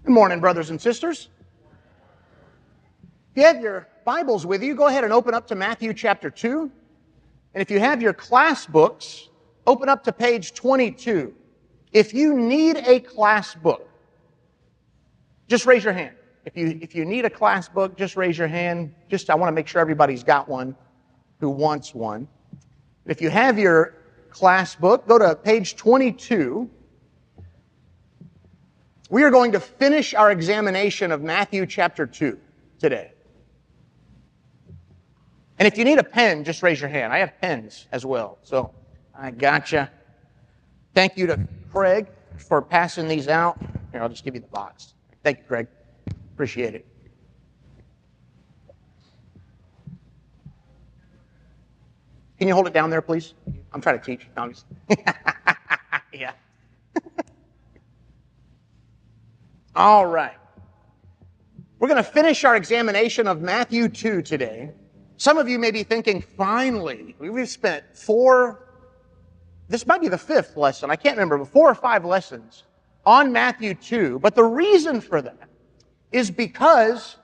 Good morning, brothers and sisters. If you have your Bibles with you, go ahead and open up to Matthew chapter 2. And if you have your class books, open up to page 22. If you need a class book, just raise your hand. If you need a class book, just raise your hand. I want to make sure everybody's got one who wants one. If you have your class book, go to page 22. We are going to finish our examination of Matthew chapter 2 today. And if you need a pen, just raise your hand. I have pens as well, so I gotcha. Thank you to Craig for passing these out. Here, I'll just give you the box. Thank you, Craig. Appreciate it. Can you hold it down there, please? I'm trying to teach. No, yeah. All right. We're going to finish our examination of Matthew 2 today. Some of you may be thinking, finally, we've spent this might be the fifth lesson, I can't remember, but 4 or 5 lessons on Matthew 2. But the reason for that is because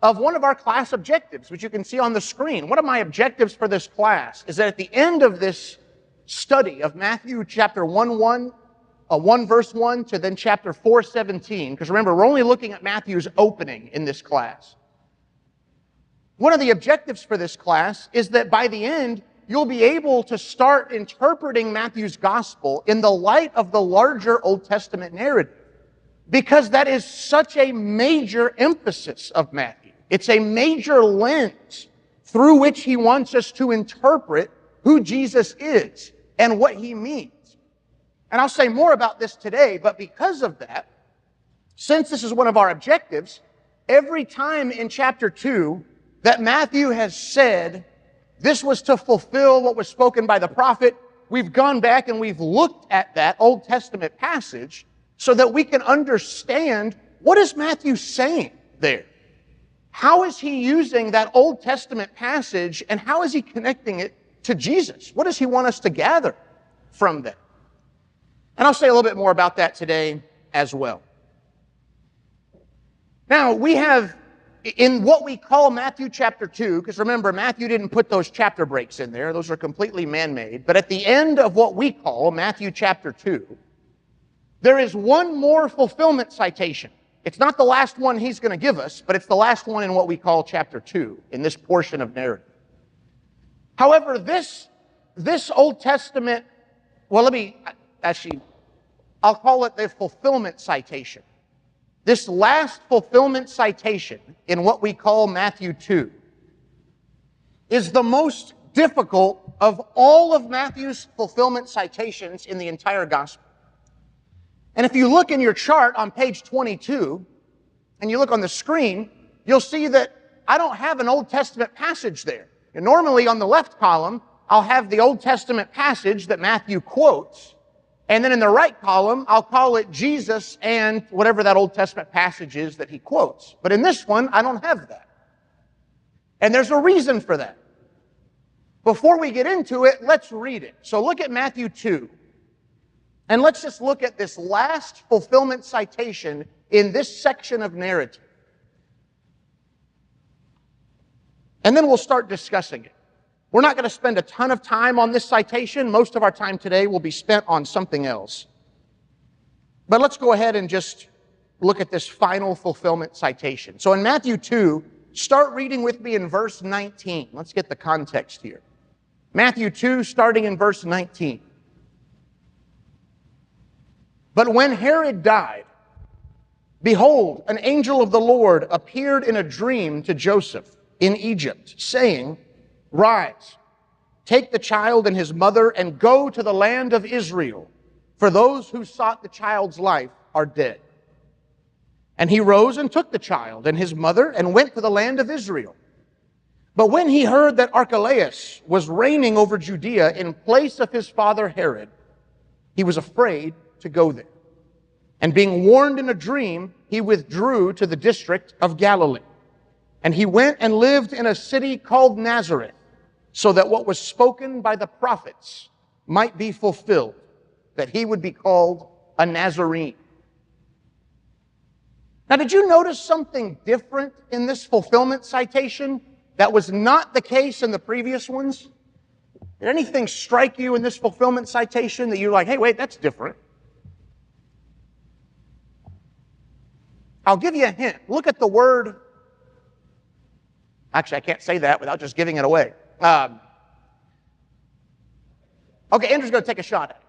of one of our class objectives, which you can see on the screen. One of my objectives for this class is that at the end of this study of Matthew chapter 1 verse 1 to then chapter 4:17, because remember, we're only looking at Matthew's opening in this class. One of the objectives for this class is that by the end, you'll be able to start interpreting Matthew's gospel in the light of the larger Old Testament narrative, because that is such a major emphasis of Matthew. It's a major lens through which he wants us to interpret who Jesus is and what he means. And I'll say more about this today, but because of that, since this is one of our objectives, every time in chapter 2 that Matthew has said this was to fulfill what was spoken by the prophet, we've gone back and we've looked at that Old Testament passage so that we can understand what is Matthew saying there. How is he using that Old Testament passage and how is he connecting it to Jesus? What does he want us to gather from that? And I'll say a little bit more about that today as well. Now, we have, in what we call Matthew chapter 2, because remember, Matthew didn't put those chapter breaks in there. Those are completely man-made. But at the end of what we call Matthew chapter 2, there is one more fulfillment citation. It's not the last one he's going to give us, but it's the last one in what we call chapter 2, in this portion of narrative. However, this Old Testament, I'll call it the fulfillment citation. This last fulfillment citation in what we call Matthew 2 is the most difficult of all of Matthew's fulfillment citations in the entire gospel. And if you look in your chart on page 22, and you look on the screen, you'll see that I don't have an Old Testament passage there. And normally on the left column, I'll have the Old Testament passage that Matthew quotes, and then in the right column, I'll call it Jesus and whatever that Old Testament passage is that he quotes. But in this one, I don't have that. And there's a reason for that. Before we get into it, let's read it. So look at Matthew 2. And let's just look at this last fulfillment citation in this section of narrative. And then we'll start discussing it. We're not going to spend a ton of time on this citation. Most of our time today will be spent on something else. But let's go ahead and just look at this final fulfillment citation. So in Matthew 2, start reading with me in verse 19. Let's get the context here. Matthew 2, starting in verse 19. But when Herod died, behold, an angel of the Lord appeared in a dream to Joseph in Egypt, saying, Rise, take the child and his mother and go to the land of Israel, for those who sought the child's life are dead. And he rose and took the child and his mother and went to the land of Israel. But when he heard that Archelaus was reigning over Judea in place of his father Herod, he was afraid to go there. And being warned in a dream, he withdrew to the district of Galilee. And he went and lived in a city called Nazareth, so that what was spoken by the prophets might be fulfilled, that he would be called a Nazarene. Now, did you notice something different in this fulfillment citation that was not the case in the previous ones? Did anything strike you in this fulfillment citation that you're like, hey, wait, that's different? I'll give you a hint. Look at the word. Actually, I can't say that without just giving it away. Okay, Andrew's going to take a shot at it.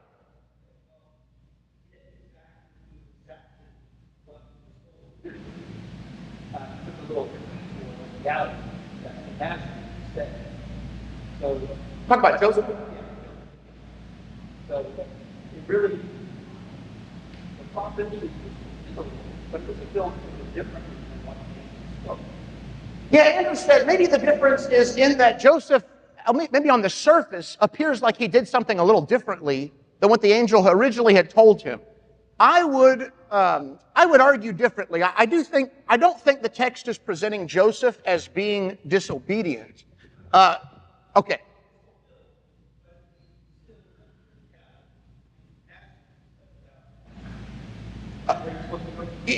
Talk about Joseph. So it really, the prophet is but the film is different than what he spoke. Yeah, Andrew said maybe the difference is in that Joseph, maybe on the surface, appears like he did something a little differently than what the angel originally had told him. I would argue differently. I don't think the text is presenting Joseph as being disobedient. Okay.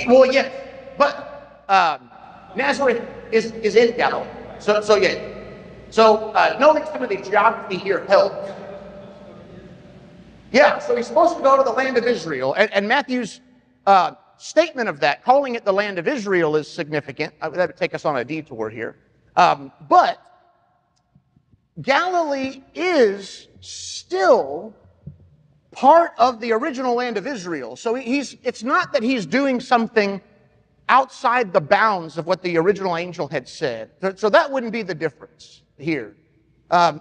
Well, yes, but Nazareth is in Galilee. So yeah. So knowing some of the geography here helps. Yeah, so he's supposed to go to the land of Israel, and Matthew's statement of that, calling it the land of Israel, is significant. That would take us on a detour here. But Galilee is still part of the original land of Israel. So it's not that he's doing something outside the bounds of what the original angel had said. So that wouldn't be the difference here.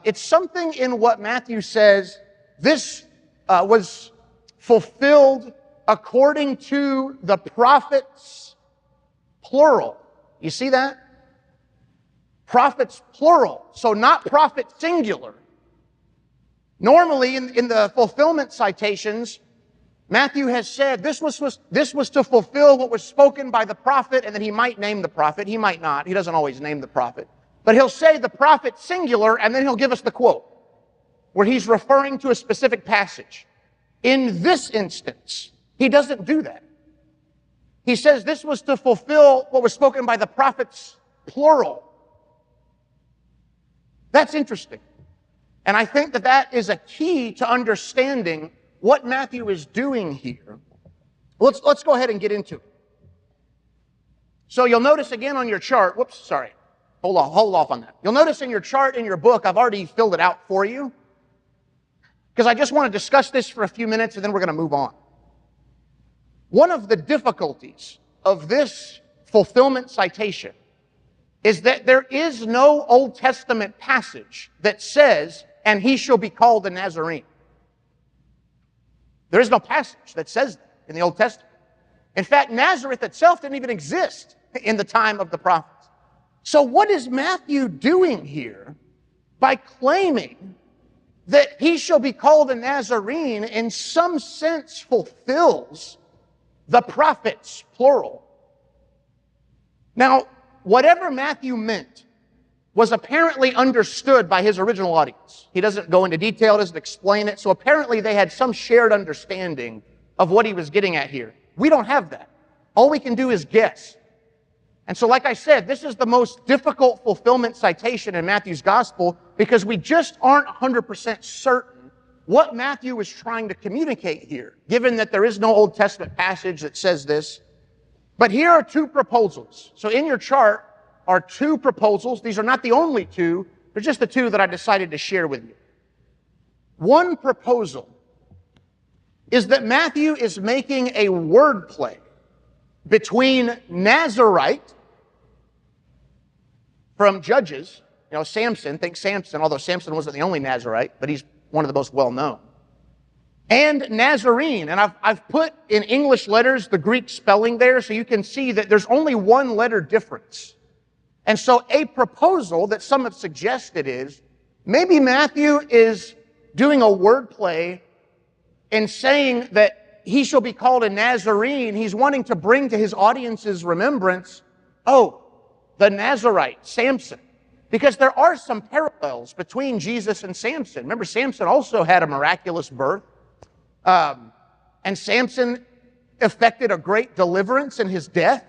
It's something in what Matthew says, this was fulfilled according to the prophets, plural. You see that? Prophets, plural. So not prophet, singular. Normally, in the fulfillment citations, Matthew has said this was to fulfill what was spoken by the prophet, and then he might name the prophet. He might not. He doesn't always name the prophet. But he'll say the prophet singular, and then he'll give us the quote, where he's referring to a specific passage. In this instance, he doesn't do that. He says this was to fulfill what was spoken by the prophets, plural. That's interesting. And I think that is a key to understanding what Matthew is doing here. Let's go ahead and get into it. So you'll notice again on your chart, hold off on that. You'll notice in your chart in your book, I've already filled it out for you, because I just want to discuss this for a few minutes and then we're going to move on. One of the difficulties of this fulfillment citation is that there is no Old Testament passage that says, and he shall be called a Nazarene. There is no passage that says that in the Old Testament. In fact, Nazareth itself didn't even exist in the time of the prophets. So what is Matthew doing here by claiming that he shall be called a Nazarene in some sense fulfills the prophets, plural? Now, whatever Matthew meant was apparently understood by his original audience. He doesn't go into detail, doesn't explain it. So apparently they had some shared understanding of what he was getting at here. We don't have that. All we can do is guess. And so, like I said, this is the most difficult fulfillment citation in Matthew's gospel because we just aren't 100% certain what Matthew is trying to communicate here, given that there is no Old Testament passage that says this. But here are two proposals. So in your chart are two proposals. These are not the only two. They're just the two that I decided to share with you. One proposal is that Matthew is making a word play between Nazarite from Judges, Samson, think Samson, although Samson wasn't the only Nazarite, but he's one of the most well-known, and Nazarene. And I've put in English letters the Greek spelling there so you can see that there's only one letter difference. And so a proposal that some have suggested is maybe Matthew is doing a word play in saying that he shall be called a Nazarene. He's wanting to bring to his audience's remembrance, the Nazarite, Samson. Because there are some parallels between Jesus and Samson. Remember, Samson also had a miraculous birth. And Samson effected a great deliverance in his death.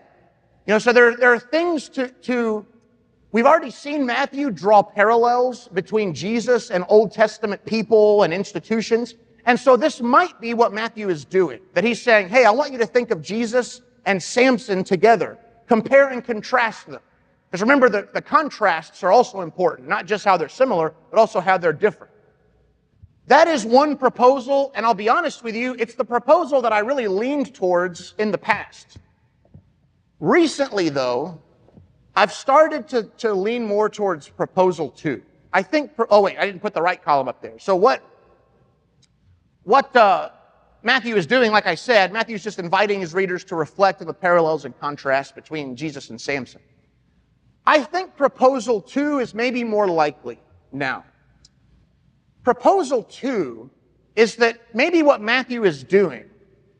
So there are things we've already seen Matthew draw parallels between Jesus and Old Testament people and institutions. And so this might be what Matthew is doing, that he's saying, hey, I want you to think of Jesus and Samson together. Compare and contrast them. Because remember, the contrasts are also important, not just how they're similar, but also how they're different. That is one proposal, and I'll be honest with you, it's the proposal that I really leaned towards in the past. Recently, though, I've started to lean more towards proposal 2. I think, I didn't put the right column up there. So what Matthew is doing, like I said, Matthew's just inviting his readers to reflect on the parallels and contrasts between Jesus and Samson. I think proposal 2 is maybe more likely now. Proposal 2 is that maybe what Matthew is doing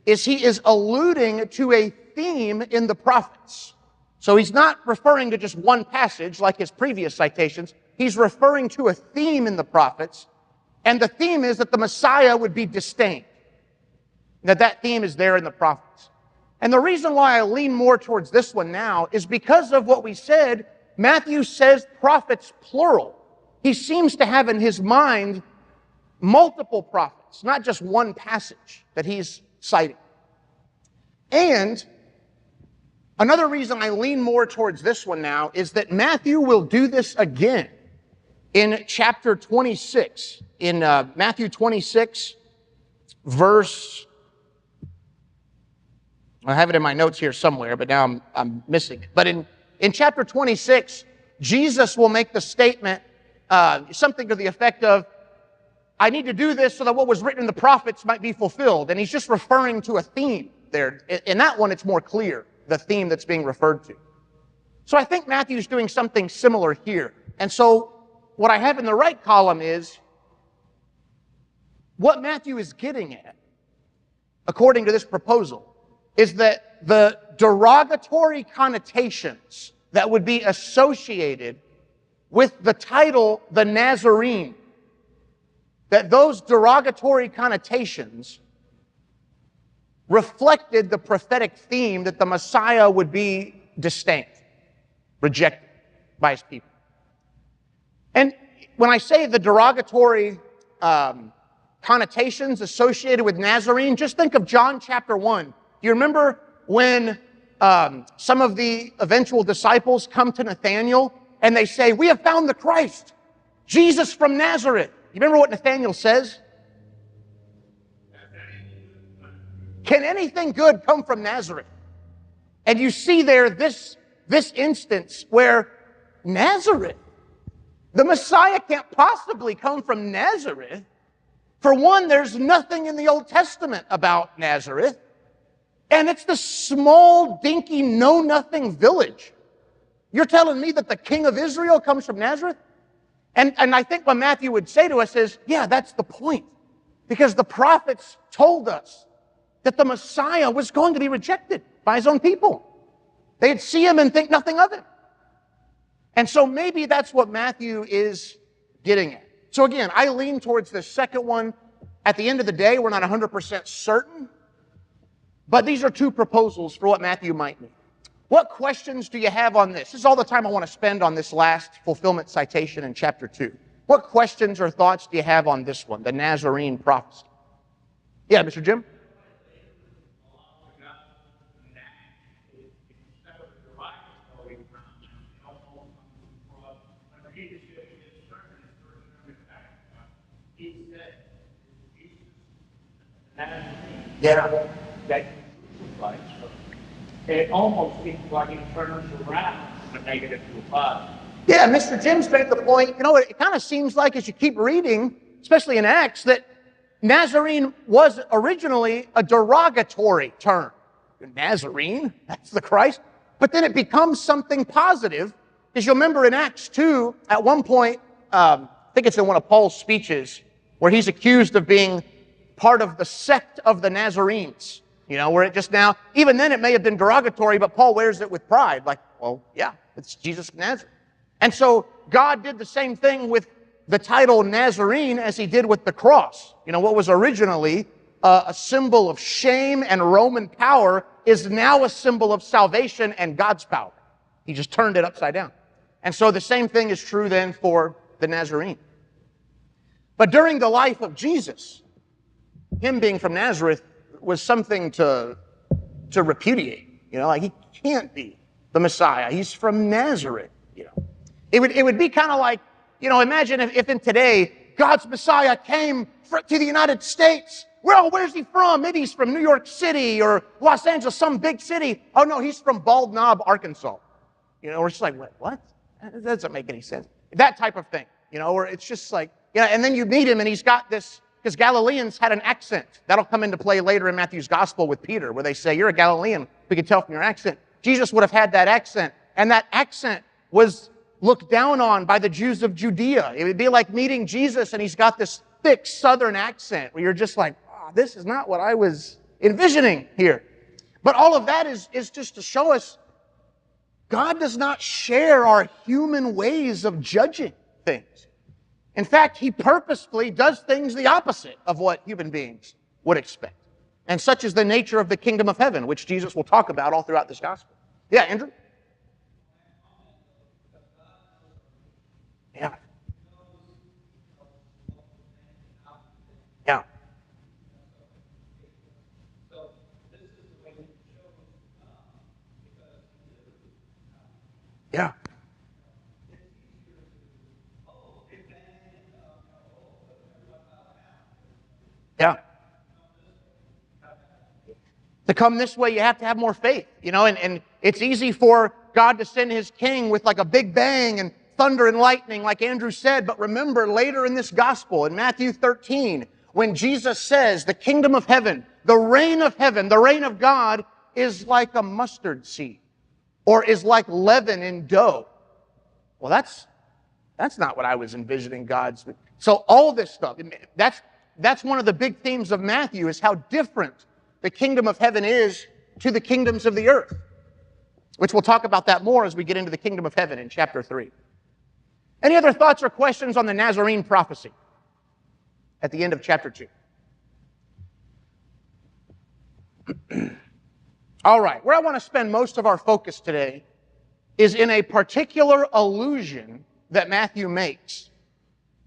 is he is alluding to a theme in the prophets. So he's not referring to just one passage like his previous citations. He's referring to a theme in the prophets, and the theme is that the Messiah would be disdained. That theme is there in the prophets. And the reason why I lean more towards this one now is because of what we said. Matthew says prophets plural. He seems to have in his mind multiple prophets, not just one passage that he's citing. And another reason I lean more towards this one now is that Matthew will do this again in chapter 26. In Matthew 26, verse... I have it in my notes here somewhere, but now I'm missing it. But in chapter 26, Jesus will make the statement, something to the effect of, I need to do this so that what was written in the prophets might be fulfilled. And he's just referring to a theme there. In that one, it's more clear, the theme that's being referred to. So I think Matthew's doing something similar here. And so what I have in the right column is what Matthew is getting at, according to this proposal, is that the derogatory connotations that would be associated with the title, the Nazarene, that those derogatory connotations reflected the prophetic theme that the Messiah would be disdained, rejected by his people. And when I say the derogatory connotations associated with Nazarene, just think of John chapter 1. You remember when some of the eventual disciples come to Nathanael and they say, we have found the Christ, Jesus from Nazareth. You remember what Nathanael says? Can anything good come from Nazareth? And you see there this instance where Nazareth, the Messiah can't possibly come from Nazareth. For one, there's nothing in the Old Testament about Nazareth. And it's the small, dinky, know-nothing village. You're telling me that the King of Israel comes from Nazareth? And I think what Matthew would say to us is, yeah, that's the point. Because the prophets told us that the Messiah was going to be rejected by his own people. They'd see him and think nothing of him. And so maybe that's what Matthew is getting at. So again, I lean towards the second one. At the end of the day, we're not 100% certain. But these are two proposals for what Matthew might mean. What questions do you have on this? This is all the time I want to spend on this last fulfillment citation in chapter 2. What questions or thoughts do you have on this one, the Nazarene prophecy? Yeah, Mr. Jim? Yeah. That it almost seems like it turns around from a negative to a positive. Yeah, Mr. Jim's made the point. It kind of seems like as you keep reading, especially in Acts, that Nazarene was originally a derogatory term. Nazarene, that's the Christ. But then it becomes something positive. Because you'll remember in Acts 2, at one point, I think it's in one of Paul's speeches, where he's accused of being part of the sect of the Nazarenes. Where it just now, even then it may have been derogatory, but Paul wears it with pride. Like, well, yeah, it's Jesus of Nazareth. And so God did the same thing with the title Nazarene as he did with the cross. What was originally a symbol of shame and Roman power is now a symbol of salvation and God's power. He just turned it upside down. And so the same thing is true then for the Nazarene. But during the life of Jesus, him being from Nazareth was something to repudiate. Like he can't be the Messiah. He's from Nazareth. It would be kind of like, imagine if in today God's Messiah came to the United States. Well, where's he from? Maybe he's from New York City or Los Angeles, some big city. Oh no, he's from Bald Knob, Arkansas. We're just like, what? That doesn't make any sense. That type of thing, where it's just like, and then you meet him and he's got this, because Galileans had an accent. That'll come into play later in Matthew's gospel with Peter, where they say, you're a Galilean. We can tell from your accent. Jesus would have had that accent, and that accent was looked down on by the Jews of Judea. It would be like meeting Jesus and he's got this thick southern accent where you're just like, this is not what I was envisioning here. But all of that is just to show us God does not share our human ways of judging things. In fact, he purposefully does things the opposite of what human beings would expect. And such is the nature of the kingdom of heaven, which Jesus will talk about all throughout this gospel. Yeah, Andrew? Yeah. Yeah. Yeah. Yeah. To come this way, you have to have more faith, and it's easy for God to send his king with like a big bang and thunder and lightning, like Andrew said. But remember, later in this gospel, in Matthew 13, when Jesus says the kingdom of heaven, the reign of God is like a mustard seed, or is like leaven in dough. Well, that's not what I was envisioning God's. So all this stuff, that's one of the big themes of Matthew, is how different the kingdom of heaven is to the kingdoms of the earth, which we'll talk about that more as we get into the kingdom of heaven in chapter 3. Any other thoughts or questions on the Nazarene prophecy at the end of chapter 2? All right, where I want to spend most of our focus today is in a particular allusion that Matthew makes.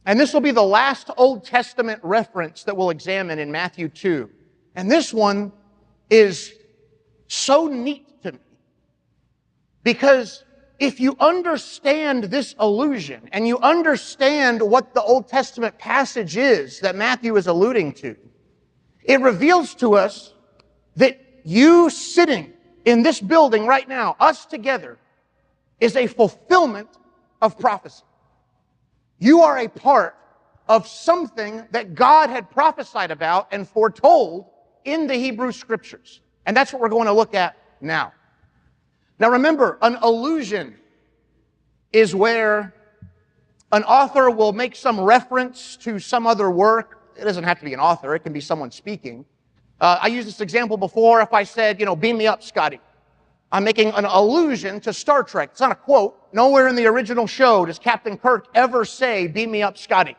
And this will be the last Old Testament reference that we'll examine in Matthew 2. And this one is so neat to me, because if you understand this allusion and you understand what the Old Testament passage is that Matthew is alluding to, it reveals to us that you sitting in this building right now, us together, is a fulfillment of prophecy. You are a part of something that God had prophesied about and foretold in the Hebrew Scriptures. And that's what we're going to look at now. Now remember, an allusion is where an author will make some reference to some other work. It doesn't have to be an author. It can be someone speaking. I used this example before. If I said, beam me up, Scotty, I'm making an allusion to Star Trek. It's not a quote. Nowhere in the original show does Captain Kirk ever say, beam me up, Scotty.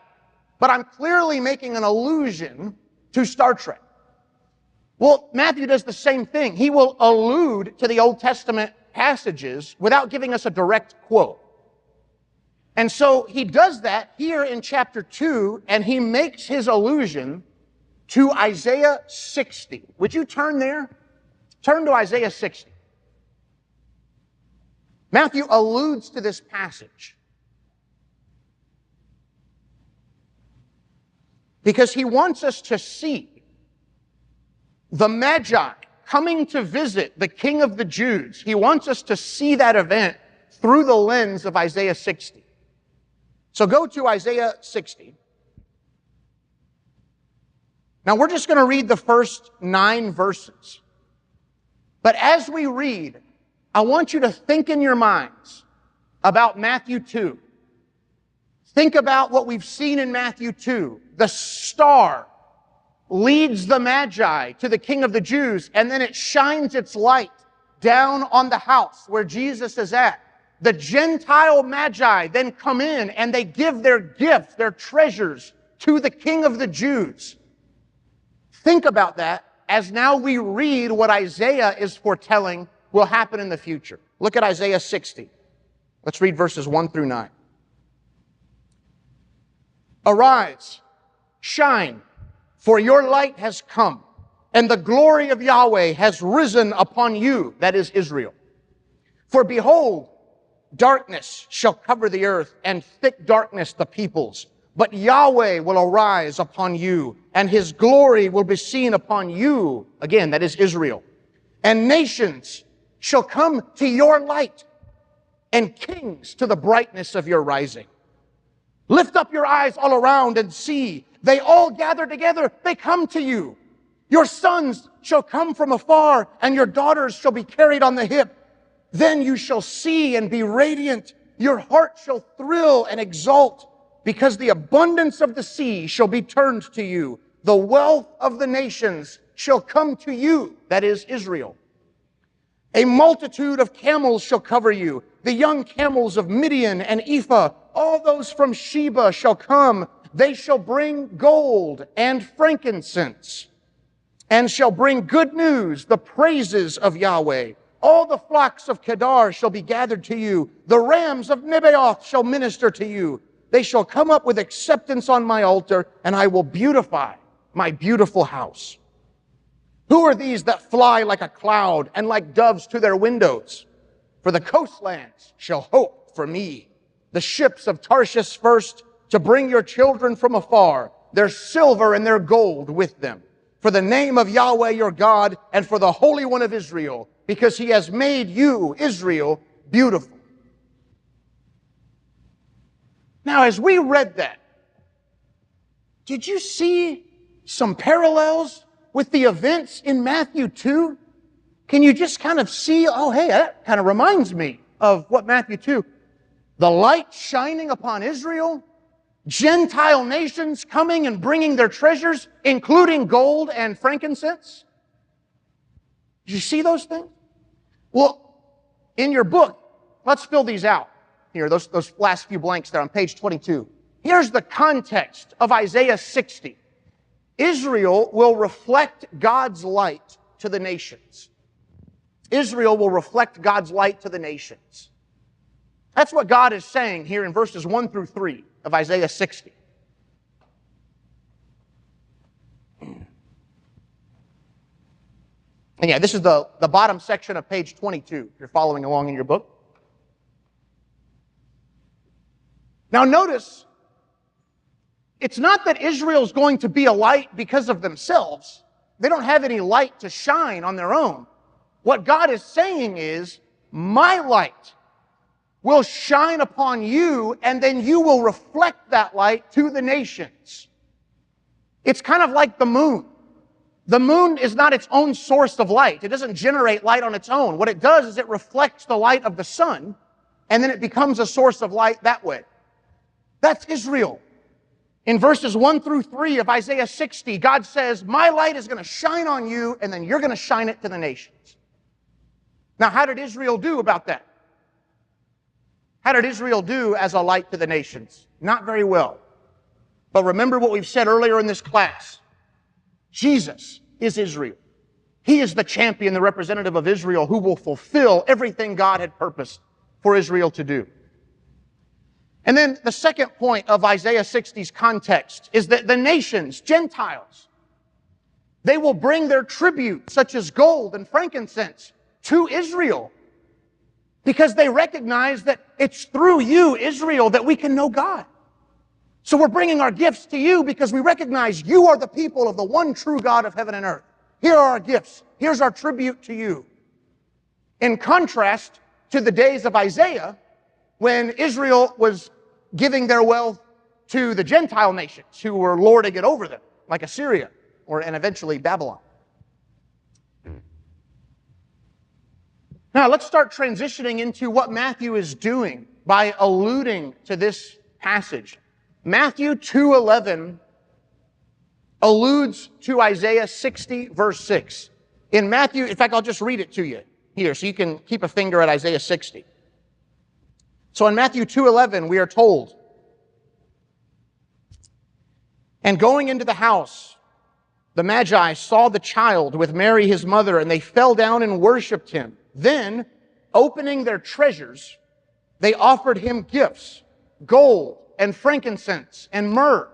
But I'm clearly making an allusion to Star Trek. Well, Matthew does the same thing. He will allude to the Old Testament passages without giving us a direct quote. And so he does that here in chapter 2, and he makes his allusion to Isaiah 60. Would you turn there? Turn to Isaiah 60. Matthew alludes to this passage because he wants us to see the Magi coming to visit the King of the Jews. He wants us to see that event through the lens of Isaiah 60. So go to Isaiah 60. Now we're just going to read the first 9 verses. But as we read, I want you to think in your minds about Matthew 2. Think about what we've seen in Matthew 2. The star leads the Magi to the King of the Jews, and then it shines its light down on the house where Jesus is at. The Gentile Magi then come in and they give their gifts, their treasures, to the King of the Jews. Think about that as now we read what Isaiah is foretelling will happen in the future. Look at Isaiah 60. Let's read verses 1 through 9. Arise, shine, for your light has come, and the glory of Yahweh has risen upon you, that is Israel. For behold, darkness shall cover the earth, and thick darkness the peoples. But Yahweh will arise upon you, and his glory will be seen upon you. Again, that is Israel. And nations shall come to your light, and kings to the brightness of your rising. Lift up your eyes all around and see. They all gather together. They come to you. Your sons shall come from afar, and your daughters shall be carried on the hip. Then you shall see and be radiant. Your heart shall thrill and exult, because the abundance of the sea shall be turned to you. The wealth of the nations shall come to you, that is Israel. A multitude of camels shall cover you, the young camels of Midian and Ephah. All those from Sheba shall come. They shall bring gold and frankincense, and shall bring good news, the praises of Yahweh. All the flocks of Kedar shall be gathered to you. The rams of Nebaioth shall minister to you. They shall come up with acceptance on my altar, and I will beautify my beautiful house. Who are these that fly like a cloud and like doves to their windows? For the coastlands shall hope for me. The ships of Tarshish first, to bring your children from afar, their silver and their gold with them. For the name of Yahweh your God, and for the Holy One of Israel, because he has made you, Israel, beautiful. Now, as we read that, did you see some parallels with the events in Matthew 2? Can you just kind of see, oh, hey, that kind of reminds me of what Matthew 2, the light shining upon Israel, Gentile nations coming and bringing their treasures, including gold and frankincense? Did you see those things? Well, in your book, let's fill these out. Here, those last few blanks there on page 22. Here's the context of Isaiah 60. Israel will reflect God's light to the nations. Israel will reflect God's light to the nations. That's what God is saying here in verses 1 through 3 of Isaiah 60. And yeah, this is the bottom section of page 22, if you're following along in your book. Now notice, it's not that Israel's going to be a light because of themselves. They don't have any light to shine on their own. What God is saying is, my light will shine upon you, and then you will reflect that light to the nations. It's kind of like the moon. The moon is not its own source of light. It doesn't generate light on its own. What it does is it reflects the light of the sun, and then it becomes a source of light that way. That's Israel. In verses 1 through 3 of Isaiah 60, God says, my light is going to shine on you, and then you're going to shine it to the nations. Now, how did Israel do about that? How did Israel do as a light to the nations? Not very well. But remember what we've said earlier in this class. Jesus is Israel. He is the champion, the representative of Israel, who will fulfill everything God had purposed for Israel to do. And then the second point of Isaiah 60's context is that the nations, Gentiles, they will bring their tribute, such as gold and frankincense, to Israel, because they recognize that it's through you, Israel, that we can know God. So we're bringing our gifts to you because we recognize you are the people of the one true God of heaven and earth. Here are our gifts. Here's our tribute to you. In contrast to the days of Isaiah, when Israel was giving their wealth to the Gentile nations who were lording it over them, like Assyria and eventually Babylon. Now, let's start transitioning into what Matthew is doing by alluding to this passage. Matthew 2:11 alludes to Isaiah 60, verse 6. In Matthew, in fact, I'll just read it to you here so you can keep a finger at Isaiah 60. So in Matthew 2:11, we are told, and going into the house, the Magi saw the child with Mary his mother, and they fell down and worshipped him. Then, opening their treasures, they offered him gifts, gold and frankincense and myrrh.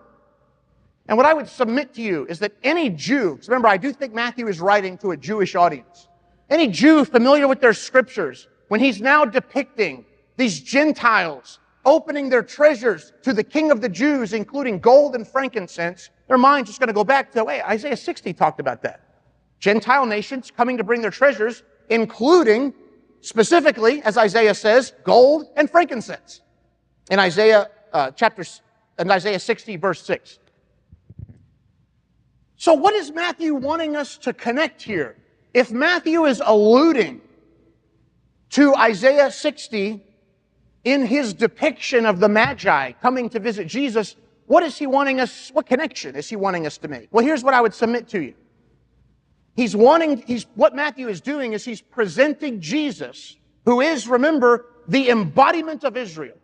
And what I would submit to you is that any Jew, because remember, I do think Matthew is writing to a Jewish audience, any Jew familiar with their scriptures, when he's now depicting these Gentiles opening their treasures to the King of the Jews, including gold and frankincense, their mind's just going to go back to, wait, Isaiah 60 talked about that. Gentile nations coming to bring their treasures, including, specifically, as Isaiah says, gold and frankincense. In Isaiah 60, verse 6. So what is Matthew wanting us to connect here? If Matthew is alluding to Isaiah 60 in his depiction of the Magi coming to visit Jesus, what is he wanting us, what connection is he wanting us to make? Well, here's what I would submit to you. What Matthew is doing is he's presenting Jesus, who is, remember, the embodiment of Israel.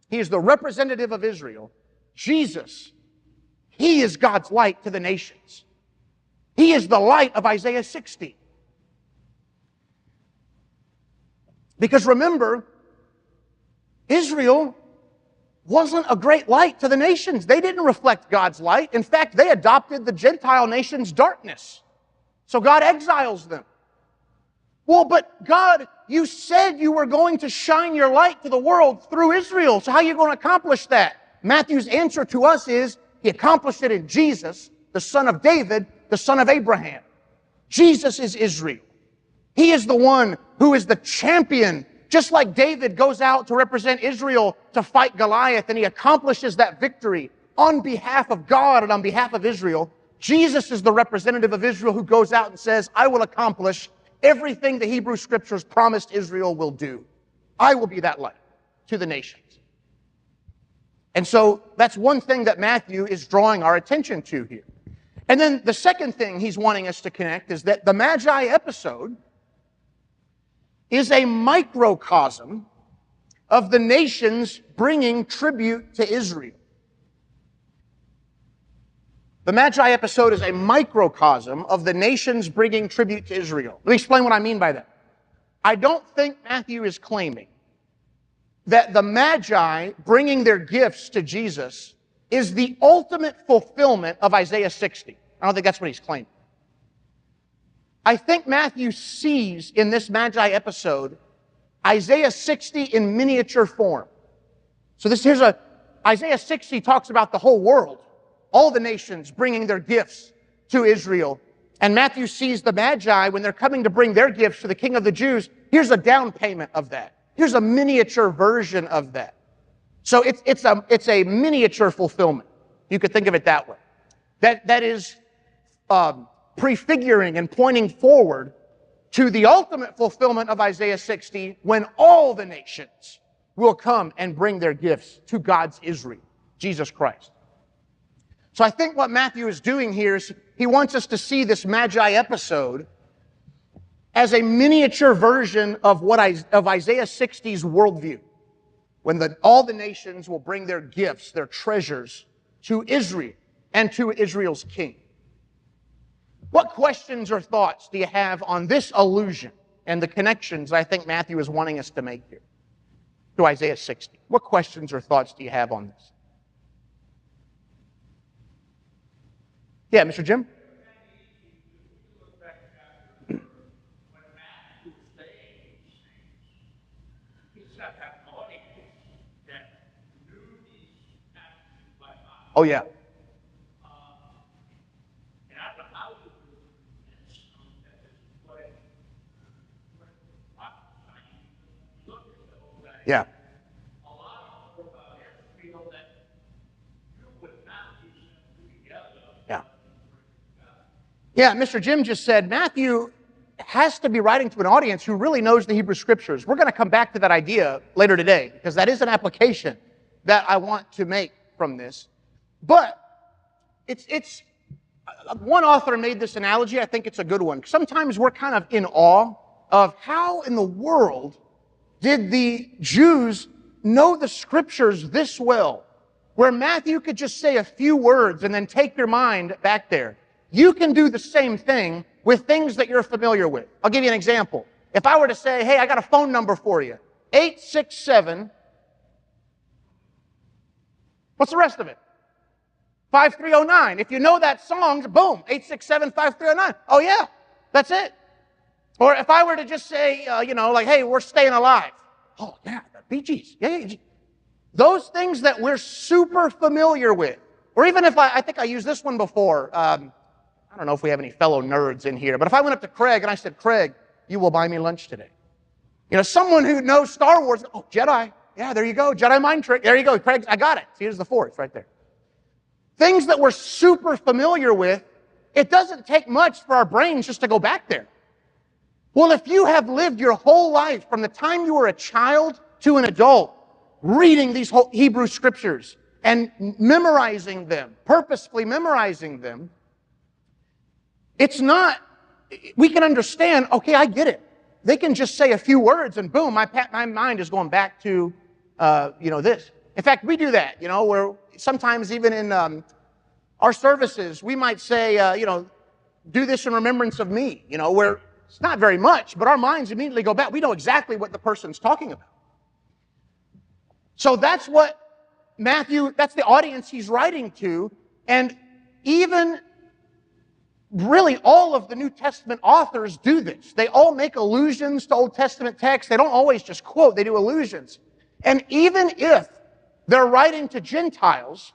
He is the representative of Israel. Jesus, he is God's light to the nations. He is the light of Isaiah 60. Because remember, Israel wasn't a great light to the nations. They didn't reflect God's light. In fact, they adopted the Gentile nations' darkness. So God exiles them. Well, but God, you said you were going to shine your light to the world through Israel. So how are you going to accomplish that? Matthew's answer to us is, he accomplished it in Jesus, the son of David, the son of Abraham. Jesus is Israel. He is the one who is the champion. Just like David goes out to represent Israel to fight Goliath, and he accomplishes that victory on behalf of God and on behalf of Israel, Jesus is the representative of Israel who goes out and says, I will accomplish everything the Hebrew Scriptures promised Israel will do. I will be that light to the nations. And so that's one thing that Matthew is drawing our attention to here. And then the second thing he's wanting us to connect is that the Magi episode is a microcosm of the nations bringing tribute to Israel. The Magi episode is a microcosm of the nations bringing tribute to Israel. Let me explain what I mean by that. I don't think Matthew is claiming that the Magi bringing their gifts to Jesus is the ultimate fulfillment of Isaiah 60. I don't think that's what he's claiming. I think Matthew sees in this Magi episode Isaiah 60 in miniature form. So Isaiah 60 talks about the whole world, all the nations bringing their gifts to Israel. And Matthew sees the Magi when they're coming to bring their gifts to the King of the Jews. Here's a down payment of that. Here's a miniature version of that. So it's a miniature fulfillment. You could think of it that way. That is prefiguring and pointing forward to the ultimate fulfillment of Isaiah 60 when all the nations will come and bring their gifts to God's Israel, Jesus Christ. So I think what Matthew is doing here is he wants us to see this Magi episode as a miniature version of Isaiah 60's worldview, when all the nations will bring their gifts, their treasures, to Israel and to Israel's king. What questions or thoughts do you have on this allusion and the connections I think Matthew is wanting us to make here to Isaiah 60? What questions or thoughts do you have on this? Yeah, Mr. Jim? Oh, yeah. Yeah. Yeah. Yeah, Mr. Jim just said Matthew has to be writing to an audience who really knows the Hebrew Scriptures. We're going to come back to that idea later today, because that is an application that I want to make from this. But it's one author made this analogy. I think it's a good one. Sometimes we're kind of in awe of how in the world did the Jews know the Scriptures this well, where Matthew could just say a few words and then take your mind back there. You can do the same thing with things that you're familiar with. I'll give you an example. If I were to say, hey, I got a phone number for you, 867, what's the rest of it? 5309. If you know that song, boom, 867-5309. Oh yeah, that's it. Or if I were to just say, like, hey, we're staying alive. Oh yeah, the Bee Gees. Yeah. Those things that we're super familiar with. Or even if I think I used this one before. I don't know if we have any fellow nerds in here, but if I went up to Craig and I said, Craig, you will buy me lunch today. Someone who knows Star Wars, oh, Jedi. Yeah, there you go. Jedi mind trick. There you go. Craig, I got it. See, here's the Force right there. Things that we're super familiar with, it doesn't take much for our brains just to go back there. Well, if you have lived your whole life from the time you were a child to an adult, reading these whole Hebrew scriptures and memorizing them, purposefully memorizing them, we can understand, okay, I get it. They can just say a few words and boom, my mind is going back to, this. In fact, we do that, where sometimes even in our services, we might say, do this in remembrance of me, where it's not very much, but our minds immediately go back. We know exactly what the person's talking about. So that's what that's the audience he's writing to. And even really all of the New Testament authors do this. They all make allusions to Old Testament texts. They don't always just quote, they do allusions. And even if they're writing to Gentiles,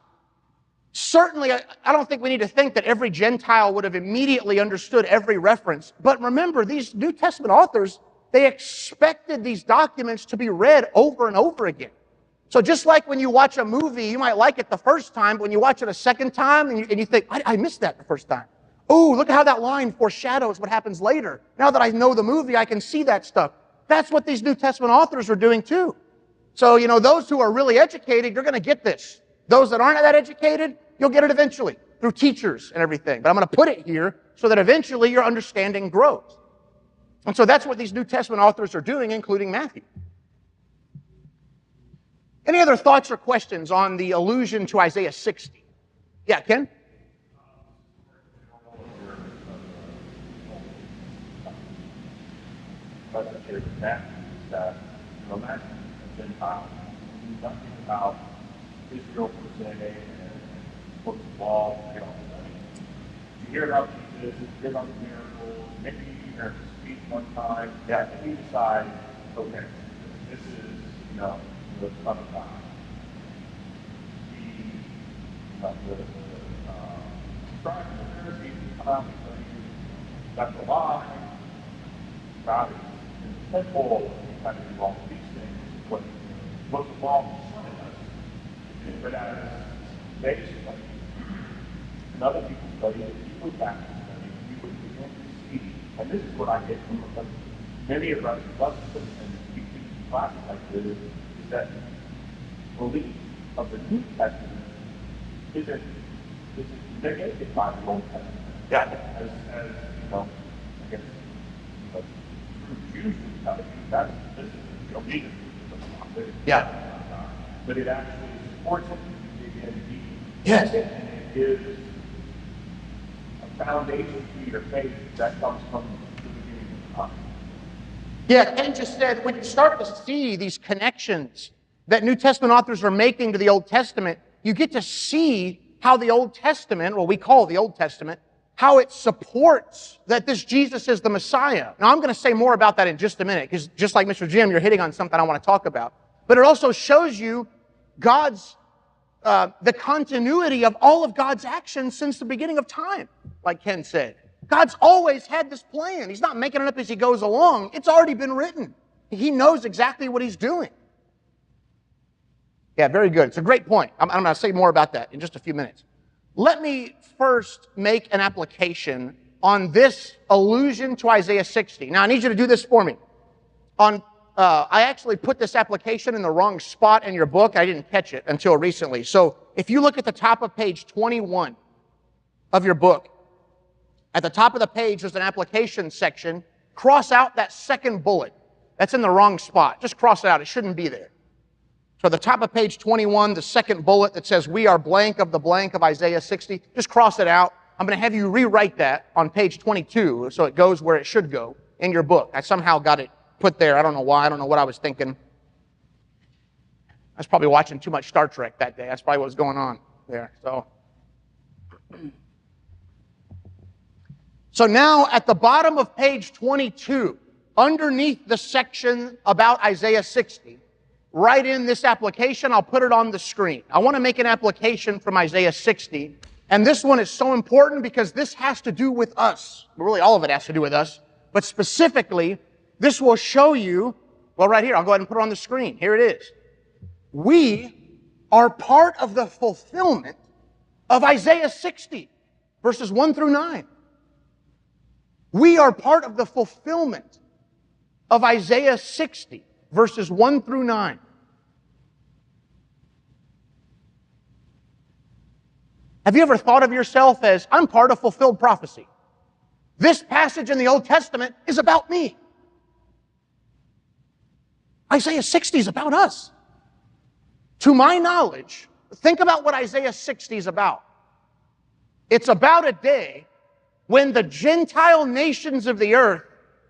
certainly I don't think we need to think that every Gentile would have immediately understood every reference. But remember, these New Testament authors, they expected these documents to be read over and over again. So just like when you watch a movie, you might like it the first time, but when you watch it a second time and you think, I missed that the first time. Oh, look at how that line foreshadows what happens later. Now that I know the movie, I can see that stuff. That's what these New Testament authors are doing too. So, those who are really educated, you're going to get this. Those that aren't that educated, you'll get it eventually through teachers and everything. But I'm going to put it here so that eventually your understanding grows. And so that's what these New Testament authors are doing, including Matthew. Any other thoughts or questions on the allusion to Isaiah 60? Yeah, Ken? Matthew, Gentile, nothing about Israel per se, and books of law. You hear about Jesus, you hear about the miracles, maybe you hear him speak one time, and you decide, okay, this is, the Son of God. The scribes and the Pharisees come out and tell you that's a lie. God is in the temple, you kind of do all these things, what the law wanted us. But as they study, and other people study, and people back to study, you would begin to see, and this is what I get from many of us lessons and speaking classes like this, is that belief of the New Testament isn't negated by the Old Testament. Yeah. As I guess, true Jews would tell you, that this is leader of the prophet. Yeah. But it actually supports it. It deep. Yes. And it gives a foundation to your faith that comes from the beginning of time. Yeah, Ken just said, when you start to see these connections that New Testament authors are making to the Old Testament, you get to see how the Old Testament, what we call the Old Testament, how it supports that this Jesus is the Messiah. Now, I'm going to say more about that in just a minute, because just like Mr. Jim, you're hitting on something I want to talk about. But it also shows you God's, the continuity of all of God's actions since the beginning of time, like Ken said. God's always had this plan. He's not making it up as he goes along. It's already been written. He knows exactly what he's doing. Yeah, very good. It's a great point. I'm going to say more about that in just a few minutes. Let me first make an application on this allusion to Isaiah 60. Now, I need you to do this for me. I actually put this application in the wrong spot in your book. I didn't catch it until recently. So if you look at the top of page 21 of your book, at the top of the page, there's an application section. Cross out that second bullet. That's in the wrong spot. Just cross it out. It shouldn't be there. So the top of page 21, the second bullet that says, we are blank of the blank of Isaiah 60, just cross it out. I'm going to have you rewrite that on page 22 so it goes where it should go in your book. I somehow got it put there. I don't know why. I don't know what I was thinking. I was probably watching too much Star Trek that day. That's probably what was going on there. So now at the bottom of page 22, underneath the section about Isaiah 60, write in this application. I'll put it on the screen. I want to make an application from Isaiah 60. And this one is so important because this has to do with us. Really, all of it has to do with us. But specifically, this will show you, well, right here, I'll go ahead and put it on the screen. Here it is. We are part of the fulfillment of Isaiah 60, verses 1 through 9. We are part of the fulfillment of Isaiah 60, verses 1 through 9. Have you ever thought of yourself as, I'm part of fulfilled prophecy? This passage in the Old Testament is about me. Isaiah 60 is about us. To my knowledge, think about what Isaiah 60 is about. It's about a day when the Gentile nations of the earth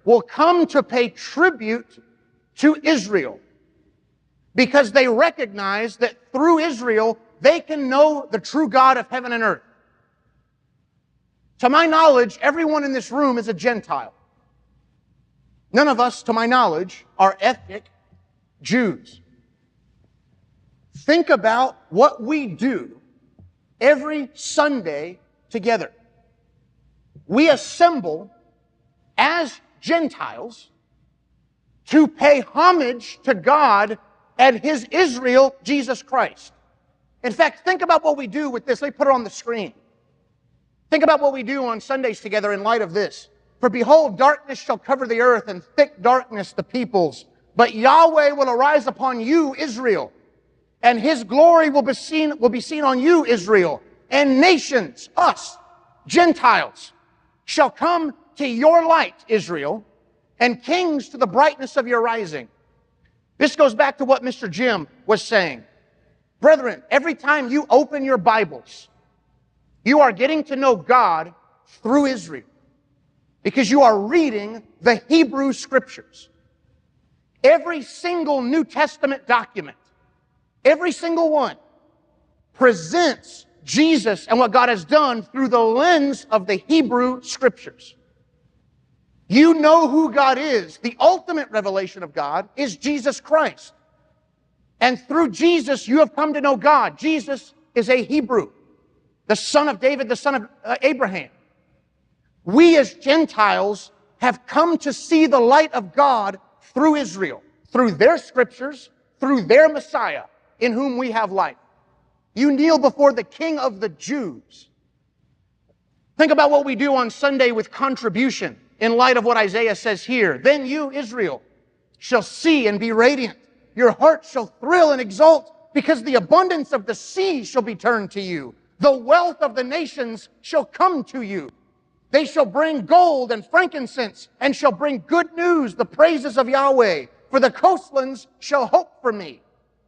will come to pay tribute to Israel because they recognize that through Israel, they can know the true God of heaven and earth. To my knowledge, everyone in this room is a Gentile. None of us, to my knowledge, are ethnic Jews. Think about what we do every Sunday together. We assemble as Gentiles to pay homage to God and His Israel, Jesus Christ. In fact, think about what we do with this. Let me put it on the screen. Think about what we do on Sundays together in light of this. For behold, darkness shall cover the earth, and thick darkness the peoples. But Yahweh will arise upon you, Israel, and His glory will be seen on you, Israel. And nations, us, Gentiles, shall come to your light, Israel, and kings to the brightness of your rising. This goes back to what Mr. Jim was saying. Brethren, every time you open your Bibles, you are getting to know God through Israel because you are reading the Hebrew Scriptures. Every single New Testament document, every single one, presents Jesus and what God has done through the lens of the Hebrew Scriptures. You know who God is. The ultimate revelation of God is Jesus Christ. And through Jesus, you have come to know God. Jesus is a Hebrew, the son of David, the son of Abraham. We as Gentiles have come to see the light of God through Israel, through their Scriptures, through their Messiah, in whom we have life. You kneel before the King of the Jews. Think about what we do on Sunday with contribution in light of what Isaiah says here. Then you, Israel, shall see and be radiant. Your heart shall thrill and exult because the abundance of the sea shall be turned to you. The wealth of the nations shall come to you. They shall bring gold and frankincense and shall bring good news, the praises of Yahweh. For the coastlands shall hope for me.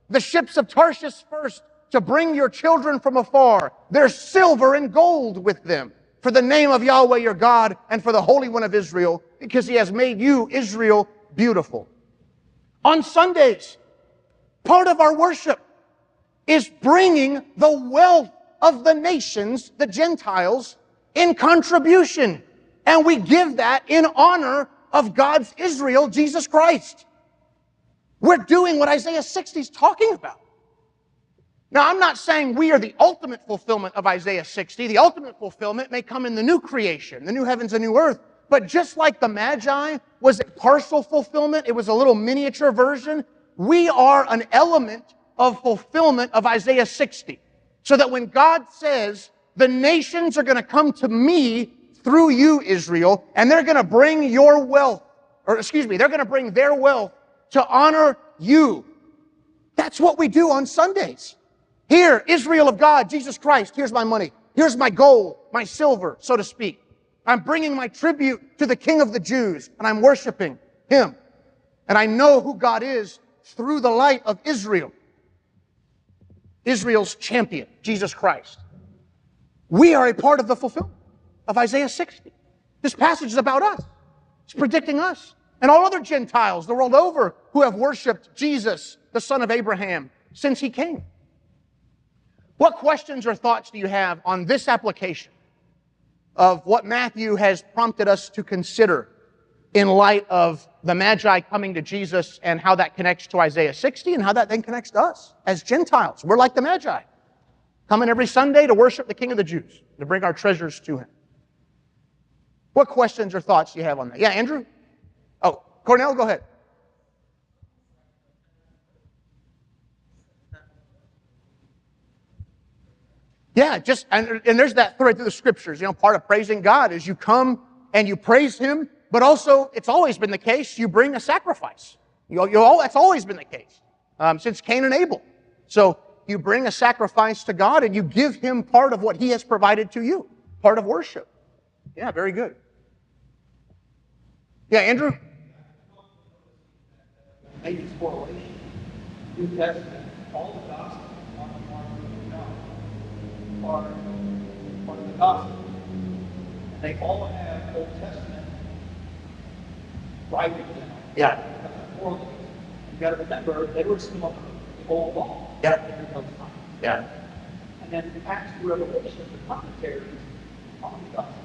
The ships of Tarshish first to bring your children from afar, their silver and gold with them. For the name of Yahweh your God and for the Holy One of Israel, because He has made you, Israel, beautiful. On Sundays, part of our worship is bringing the wealth of the nations, the Gentiles, in contribution. And we give that in honor of God's Israel, Jesus Christ. We're doing what Isaiah 60 is talking about. Now, I'm not saying we are the ultimate fulfillment of Isaiah 60. The ultimate fulfillment may come in the new creation, the new heavens and new earth. But just like the Magi was a partial fulfillment, it was a little miniature version, we are an element of fulfillment of Isaiah 60. So that when God says, the nations are going to come to me through you, Israel, and they're going to bring your wealth, they're going to bring their wealth to honor you. That's what we do on Sundays. Here, Israel of God, Jesus Christ, here's my money. Here's my gold, my silver, so to speak. I'm bringing my tribute to the King of the Jews, and I'm worshiping Him. And I know who God is through the light of Israel. Israel's champion, Jesus Christ. We are a part of the fulfillment. of Isaiah 60. This passage is about us. It's predicting us and all other Gentiles the world over who have worshiped Jesus, the son of Abraham, since he came. What questions or thoughts do you have on this application of what Matthew has prompted us to consider in light of the Magi coming to Jesus and how that connects to Isaiah 60 and how that then connects to us as Gentiles? We're like the Magi, coming every Sunday to worship the King of the Jews, to bring our treasures to him. What questions or thoughts do you have on that? Yeah, Andrew? Oh, Cornell, go ahead. Yeah, and there's that thread through the scriptures. Part of praising God is you come and you praise him, but also it's always been the case you bring a sacrifice. That's always been the case since Cain and Abel. So you bring a sacrifice to God and you give him part of what he has provided to you, part of worship. Yeah, very good. Yeah, Andrew? Maybe correlation. New Testament, all the Gospels are the Gospels. And they all have Old Testament writings in them. Yeah. You've got to remember, they were still under the old law. Yeah. Yeah. And then the Acts and Revelation, the commentaries on the Gospels.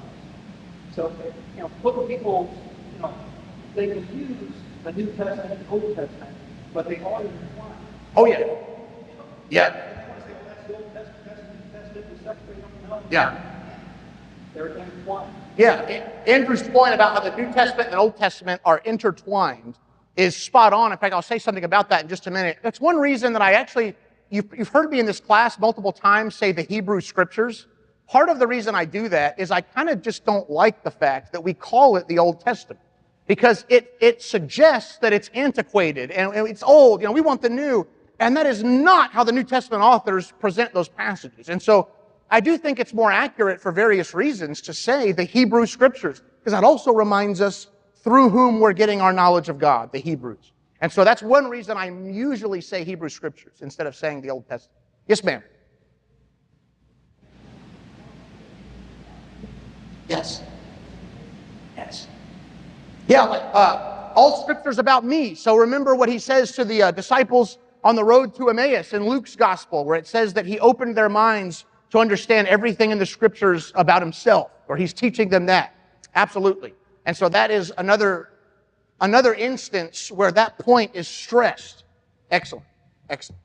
So, what people, they can use the New Testament and the Old Testament, but they are intertwined. Oh, yeah. Yeah. Yeah. They're intertwined. Yeah. Andrew's point about how the New Testament and Old Testament are intertwined is spot on. In fact, I'll say something about that in just a minute. That's one reason that I actually, you've heard me in this class multiple times say the Hebrew Scriptures. Part of the reason I do that is I kind of just don't like the fact that we call it the Old Testament, because it suggests that it's antiquated and it's old. We want the new. And that is not how the New Testament authors present those passages. And so I do think it's more accurate for various reasons to say the Hebrew Scriptures, because that also reminds us through whom we're getting our knowledge of God, the Hebrews. And so that's one reason I usually say Hebrew Scriptures instead of saying the Old Testament. Yes, ma'am. Yes. Yes. Yeah, all Scripture's about me. So remember what he says to the disciples on the road to Emmaus in Luke's Gospel, where it says that he opened their minds to understand everything in the Scriptures about himself, or he's teaching them that. Absolutely. And so that is another instance where that point is stressed. Excellent. Excellent.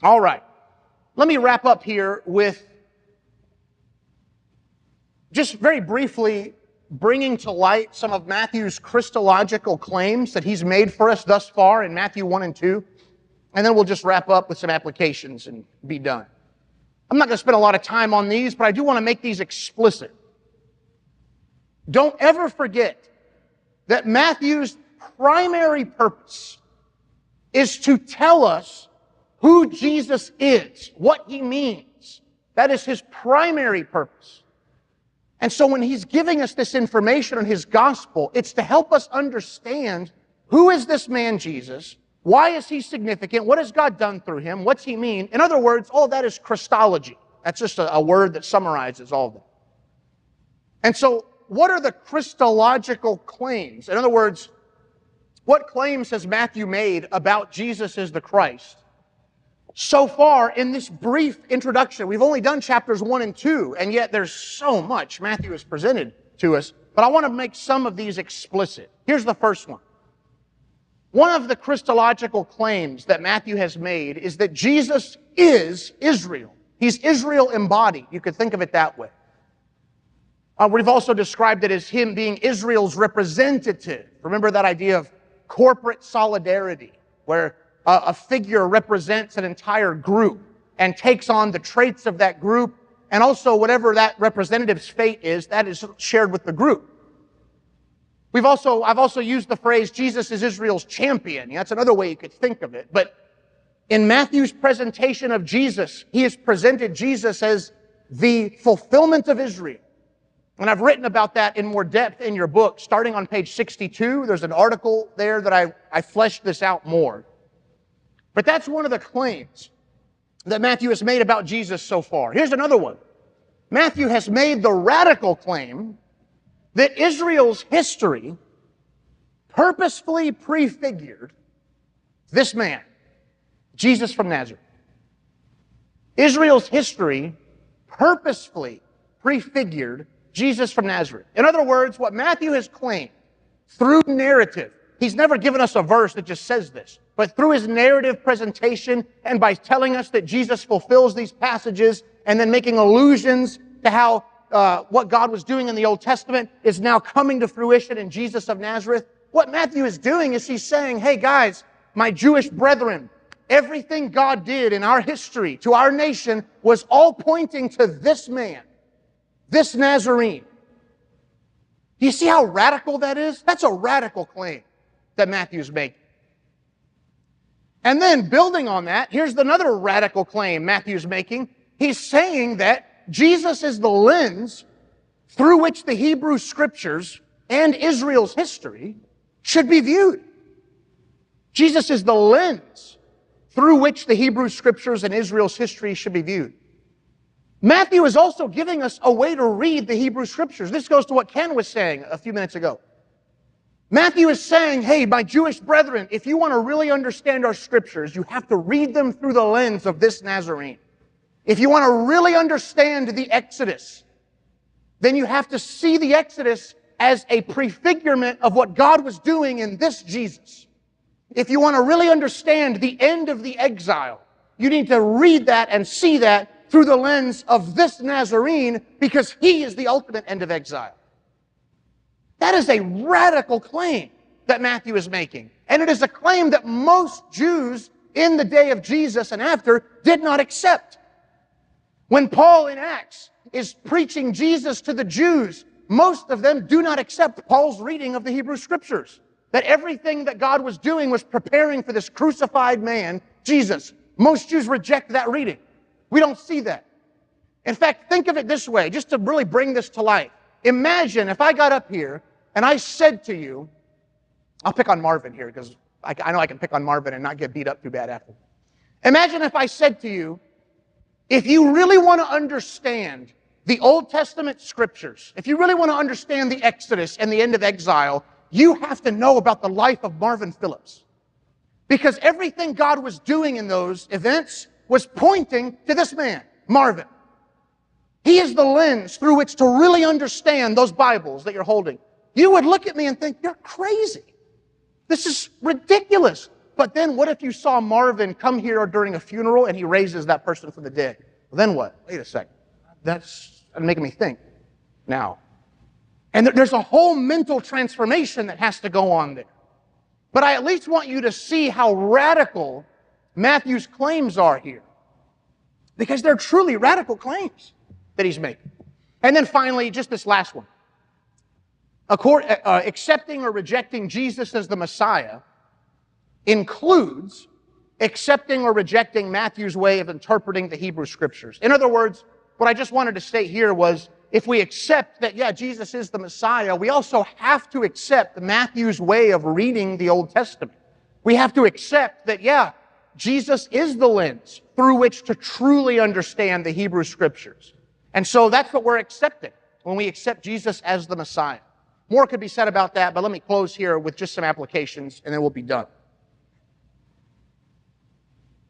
All right. Let me wrap up here with just very briefly bringing to light some of Matthew's Christological claims that he's made for us thus far in Matthew 1 and 2. And then we'll just wrap up with some applications and be done. I'm not going to spend a lot of time on these, but I do want to make these explicit. Don't ever forget that Matthew's primary purpose is to tell us who Jesus is, what he means. That is his primary purpose. And so when he's giving us this information in his gospel, it's to help us understand who is this man Jesus, why is he significant, what has God done through him, what's he mean. In other words, all of that is Christology. That's just a word that summarizes all of that. And so what are the Christological claims? In other words, what claims has Matthew made about Jesus as the Christ? So far, in this brief introduction, we've only done chapters 1 and 2, and yet there's so much Matthew has presented to us. But I want to make some of these explicit. Here's the first one. One of the Christological claims that Matthew has made is that Jesus is Israel. He's Israel embodied. You could think of it that way. We've also described it as him being Israel's representative. Remember that idea of corporate solidarity, where a figure represents an entire group and takes on the traits of that group, and also whatever that representative's fate is, that is shared with the group. I've also used the phrase, Jesus is Israel's champion. That's another way you could think of it. But in Matthew's presentation of Jesus, he has presented Jesus as the fulfillment of Israel. And I've written about that in more depth in your book. Starting on page 62, there's an article there that I fleshed this out more. But that's one of the claims. that Matthew has made about Jesus so far. Here's another one. Matthew has made the radical claim that Israel's history purposefully prefigured this man, Jesus from Nazareth. Israel's history purposefully prefigured Jesus from Nazareth. In other words, what Matthew has claimed through narrative, he's never given us a verse that just says this, but through his narrative presentation and by telling us that Jesus fulfills these passages and then making allusions to how what God was doing in the Old Testament is now coming to fruition in Jesus of Nazareth. What Matthew is doing is he's saying, hey guys, my Jewish brethren, everything God did in our history to our nation was all pointing to this man, this Nazarene. Do you see how radical that is? That's a radical claim that Matthew's making. And then building on that, here's another radical claim Matthew's making. He's saying that Jesus is the lens through which the Hebrew Scriptures and Israel's history should be viewed. Jesus is the lens through which the Hebrew Scriptures and Israel's history should be viewed. Matthew is also giving us a way to read the Hebrew Scriptures. This goes to what Ken was saying a few minutes ago. Matthew is saying, hey, my Jewish brethren, if you want to really understand our Scriptures, you have to read them through the lens of this Nazarene. If you want to really understand the Exodus, then you have to see the Exodus as a prefigurement of what God was doing in this Jesus. If you want to really understand the end of the exile, you need to read that and see that through the lens of this Nazarene, because he is the ultimate end of exile. That is a radical claim that Matthew is making. And it is a claim that most Jews in the day of Jesus and after did not accept. When Paul in Acts is preaching Jesus to the Jews, most of them do not accept Paul's reading of the Hebrew Scriptures. That everything that God was doing was preparing for this crucified man, Jesus. Most Jews reject that reading. We don't see that. In fact, think of it this way, just to really bring this to life. Imagine if I got up here and I said to you, I'll pick on Marvin here because I know I can pick on Marvin and not get beat up too bad after. Imagine if I said to you, if you really want to understand the Old Testament Scriptures, if you really want to understand the Exodus and the end of exile, you have to know about the life of Marvin Phillips. Because everything God was doing in those events was pointing to this man, Marvin. He is the lens through which to really understand those Bibles that you're holding. You would look at me and think, you're crazy. This is ridiculous. But then what if you saw Marvin come here during a funeral and he raises that person from the dead? Well, then what? Wait a second. That's making me think now. And there's a whole mental transformation that has to go on there. But I at least want you to see how radical Matthew's claims are here. Because they're truly radical claims that he's making. And then finally, just this last one. Accepting or rejecting Jesus as the Messiah includes accepting or rejecting Matthew's way of interpreting the Hebrew Scriptures. In other words, what I just wanted to state here was, if we accept that, yeah, Jesus is the Messiah, we also have to accept Matthew's way of reading the Old Testament. We have to accept that, yeah, Jesus is the lens through which to truly understand the Hebrew Scriptures. And so that's what we're accepting when we accept Jesus as the Messiah. More could be said about that, but let me close here with just some applications, and then we'll be done.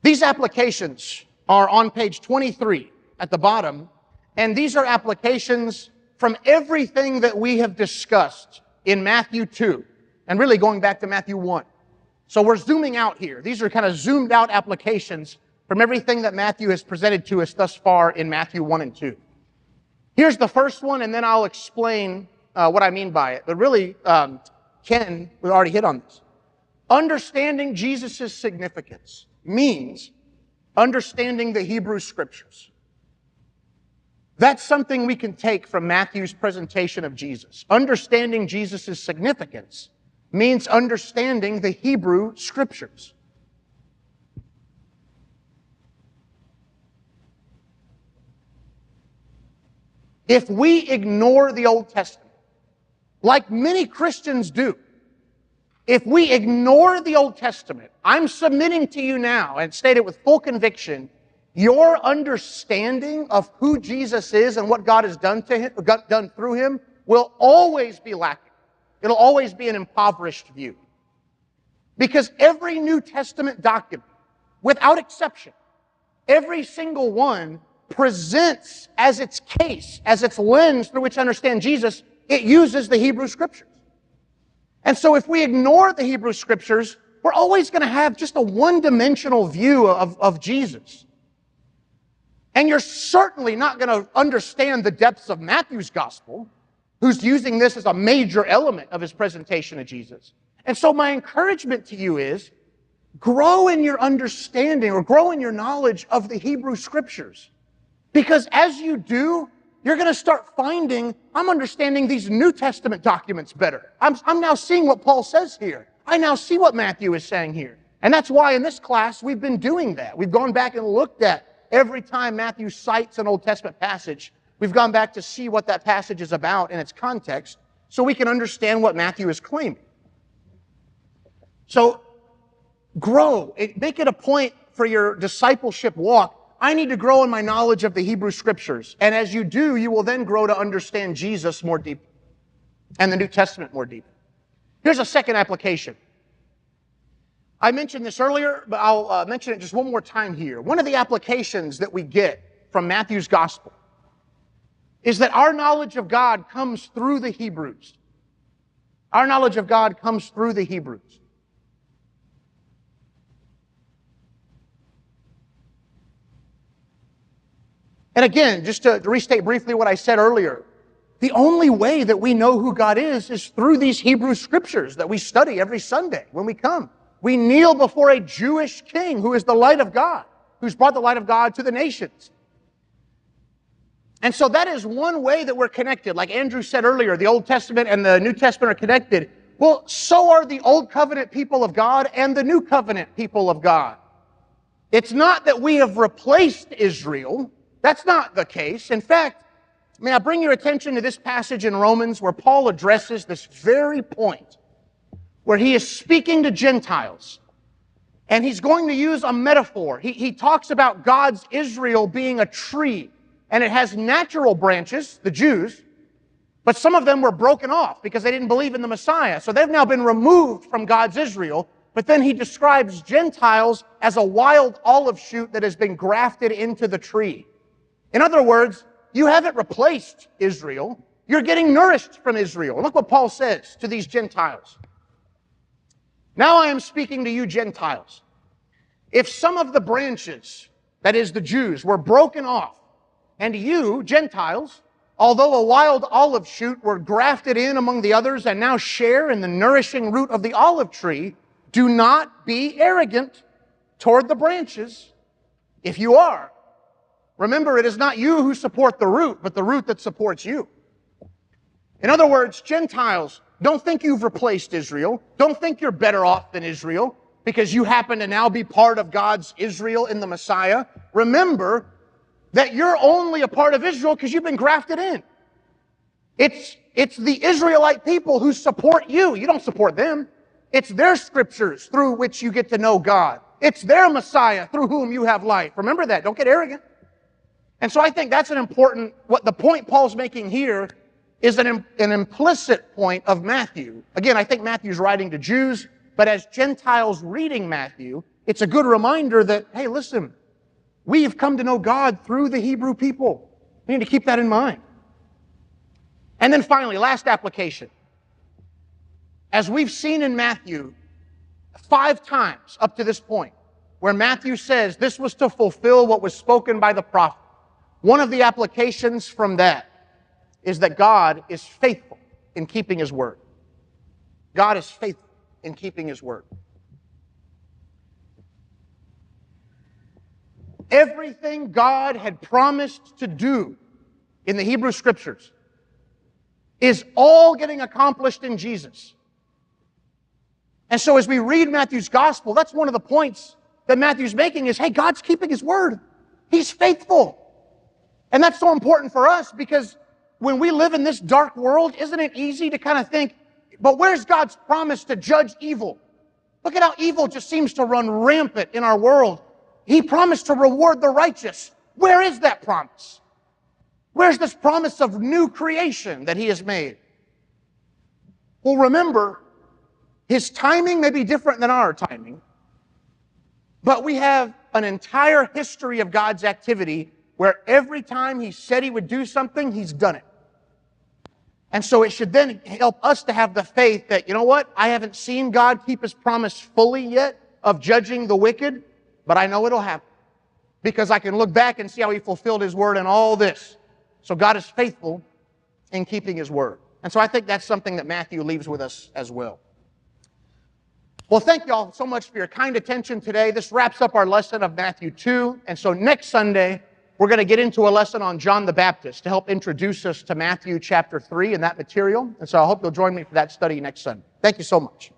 These applications are on page 23 at the bottom, and these are applications from everything that we have discussed in Matthew 2, and really going back to Matthew 1. So we're zooming out here. These are kind of zoomed out applications from everything that Matthew has presented to us thus far in Matthew 1 and 2. Here's the first one, and then I'll explain what I mean by it. But really, Ken, we already hit on this. Understanding Jesus' significance means understanding the Hebrew Scriptures. That's something we can take from Matthew's presentation of Jesus. Understanding Jesus' significance means understanding the Hebrew Scriptures. If we ignore the Old Testament, like many Christians do, if we ignore the Old Testament, I'm submitting to you now and state it with full conviction, your understanding of who Jesus is and what God has done to him, done through him, will always be lacking. It'll always be an impoverished view. Because every New Testament document, without exception, every single one presents as its case, as its lens through which to understand Jesus, it uses the Hebrew Scriptures. And so if we ignore the Hebrew Scriptures, we're always going to have just a one-dimensional view of Jesus. And you're certainly not going to understand the depths of Matthew's gospel, who's using this as a major element of his presentation of Jesus. And so my encouragement to you is, grow in your understanding or grow in your knowledge of the Hebrew Scriptures. Because as you do, you're going to start finding, I'm understanding these New Testament documents better. I'm now seeing what Paul says here. I now see what Matthew is saying here. And that's why in this class we've been doing that. We've gone back and looked at every time Matthew cites an Old Testament passage, we've gone back to see what that passage is about in its context so we can understand what Matthew is claiming. So grow. Make it a point for your discipleship walk. I need to grow in my knowledge of the Hebrew Scriptures. And as you do, you will then grow to understand Jesus more deeply and the New Testament more deeply. Here's a second application. I mentioned this earlier, but I'll mention it just one more time here. One of the applications that we get from Matthew's Gospel is that our knowledge of God comes through the Hebrews. Our knowledge of God comes through the Hebrews. And again, just to restate briefly what I said earlier, the only way that we know who God is through these Hebrew Scriptures that we study every Sunday when we come. We kneel before a Jewish king who is the light of God, who's brought the light of God to the nations. And so that is one way that we're connected. Like Andrew said earlier, the Old Testament and the New Testament are connected. Well, so are the Old Covenant people of God and the New Covenant people of God. It's not that we have replaced Israel. That's not the case. In fact, may I bring your attention to this passage in Romans where Paul addresses this very point, where he is speaking to Gentiles. And he's going to use a metaphor. He talks about God's Israel being a tree. And it has natural branches, the Jews, but some of them were broken off because they didn't believe in the Messiah. So they've now been removed from God's Israel. But then he describes Gentiles as a wild olive shoot that has been grafted into the tree. In other words, you haven't replaced Israel. You're getting nourished from Israel. And look what Paul says to these Gentiles. Now I am speaking to you Gentiles. If some of the branches, that is the Jews, were broken off, and you, Gentiles, although a wild olive shoot, were grafted in among the others and now share in the nourishing root of the olive tree, do not be arrogant toward the branches. If you are, remember it is not you who support the root, but the root that supports you. In other words, Gentiles, don't think you've replaced Israel. Don't think you're better off than Israel because you happen to now be part of God's Israel in the Messiah. Remember that you're only a part of Israel because you've been grafted in. It's the Israelite people who support you. You don't support them. It's their scriptures through which you get to know God. It's their Messiah through whom you have life. Remember that. Don't get arrogant. And so I think that's an important, what the point Paul's making here is an implicit point of Matthew. Again, I think Matthew's writing to Jews, but as Gentiles reading Matthew, it's a good reminder that, hey, listen, we have come to know God through the Hebrew people. We need to keep that in mind. And then finally, last application. As we've seen in Matthew 5 times up to this point, where Matthew says this was to fulfill what was spoken by the prophet, one of the applications from that is that God is faithful in keeping His word. God is faithful in keeping His word. Everything God had promised to do in the Hebrew Scriptures is all getting accomplished in Jesus. And so as we read Matthew's Gospel, that's one of the points that Matthew's making is, hey, God's keeping His word. He's faithful. And that's so important for us because when we live in this dark world, isn't it easy to kind of think, but where's God's promise to judge evil? Look at how evil just seems to run rampant in our world. He promised to reward the righteous. Where is that promise? Where's this promise of new creation that he has made? Well, remember, his timing may be different than our timing, but we have an entire history of God's activity where every time he said he would do something, he's done it. And so it should then help us to have the faith that, you know what, I haven't seen God keep his promise fully yet of judging the wicked, but I know it'll happen. Because I can look back and see how he fulfilled his word in all this. So God is faithful in keeping his word. And so I think that's something that Matthew leaves with us as well. Well, thank you all so much for your kind attention today. This wraps up our lesson of Matthew 2. And so next Sunday, we're going to get into a lesson on John the Baptist to help introduce us to Matthew chapter 3 and that material. And so I hope you'll join me for that study next Sunday. Thank you so much.